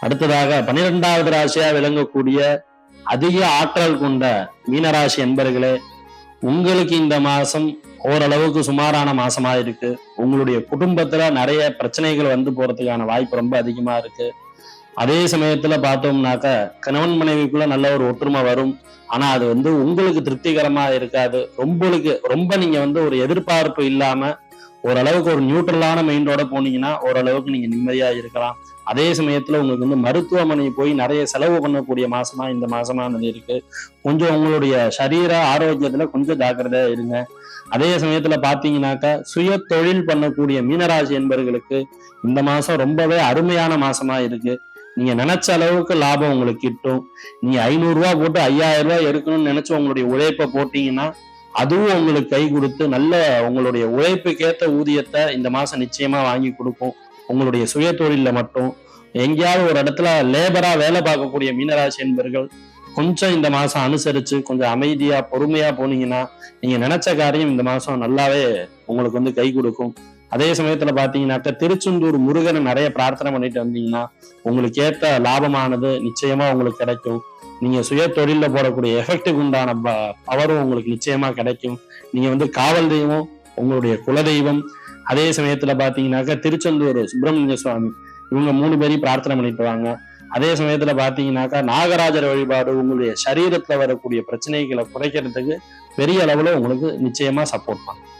அடுத்ததாக 12வது ராசியா விளங்கக்கூடிய அதிக ஆற்றல் கொண்ட மீனராசி என்பர்களே, உங்களுக்கு இந்த மாசம் ஓரளவுக்கு சுமாரான மாசமா இருக்கு. உங்களுடைய குடும்பத்துல நிறைய பிரச்சனைகள் வந்து போறதுக்கான வாய்ப்பு ரொம்ப அதிகமா இருக்கு. அதே சமயத்துல பார்த்தோம்னாக்க கணவன் மனைவிக்குள்ள நல்ல ஒரு ஒற்றுமை வரும். ஆனா அது உங்களுக்கு திருப்திகரமா இருக்காது. ரொம்ப நீங்க ஒரு எதிர்பார்ப்பு இல்லாம ஓரளவுக்கு ஒரு நியூட்ரலான மைண்டோட போனீங்கன்னா ஓரளவுக்கு நீங்க நிம்மதியா இருக்கலாம். அதே சமயத்துல உங்களுக்கு மருத்துவமனை போய் நிறைய செலவு பண்ணக்கூடிய மாசமா இந்த மாசமானது இருக்கு. கொஞ்சம் உங்களுடைய சரீர ஆரோக்கியத்துல கொஞ்சம் ஜாக்கிரதையா இருங்க. அதே சமயத்துல பாத்தீங்கன்னாக்கா சுய தொழில் பண்ணக்கூடிய மீனராசி என்பவர்களுக்கு இந்த மாசம் ரொம்பவே அருமையான மாசமா இருக்கு. நீங்க நினைச்ச அளவுக்கு லாபம் உங்களுக்கு கிட்டும். நீங்க 500 ரூபாய் போட்டு 5000 ரூபாய் எடுக்கணும்னு நினைச்சு உங்களுடைய உழைப்பை போட்டீங்கன்னா அதுவும் உங்களுக்கு கை கொடுத்து நல்ல உங்களுடைய உழைப்புக்கேற்ற ஊதியத்தை இந்த மாசம் நிச்சயமா வாங்கி கொடுக்கும். உங்களுடைய சுய தொழில மட்டும் எங்கேயாவது ஒரு இடத்துல லேபரா வேலை பார்க்கக்கூடிய மீனராசி என்பர்கள் கொஞ்சம் இந்த மாசம் அனுசரிச்சு கொஞ்சம் அமைதியா பொறுமையா போனீங்கன்னா நீங்க நினைச்ச காரியம் இந்த மாசம் நல்லாவே உங்களுக்கு கை கொடுக்கும். அதே சமயத்துல பாத்தீங்கன்னாக்க திருச்செந்தூர் முருகனை நிறைய பிரார்த்தனை பண்ணிட்டு வந்தீங்கன்னா உங்களுக்கு ஏற்ற லாபமானது நிச்சயமா உங்களுக்கு கிடைக்கும். நீங்க சுய தொழில போடக்கூடிய எஃபெக்டுக்கு உண்டான பவரும் உங்களுக்கு நிச்சயமா கிடைக்கும். நீங்க காவல் தெய்வம், உங்களுடைய குலதெய்வம், அதே சமயத்துல பாத்தீங்கன்னாக்க திருச்செந்தூர் சுப்பிரமணிய சுவாமி, இவங்க 3 பேரையும் பிரார்த்தனை பண்ணிட்டு வாங்க. அதே சமயத்துல பாத்தீங்கன்னாக்கா நாகராஜர் வழிபாடு உங்களுடைய சரீரத்துல வரக்கூடிய பிரச்சனைகளை குறைக்கிறதுக்கு பெரிய அளவுல உங்களுக்கு நிச்சயமா சப்போர்ட் பண்ணும்.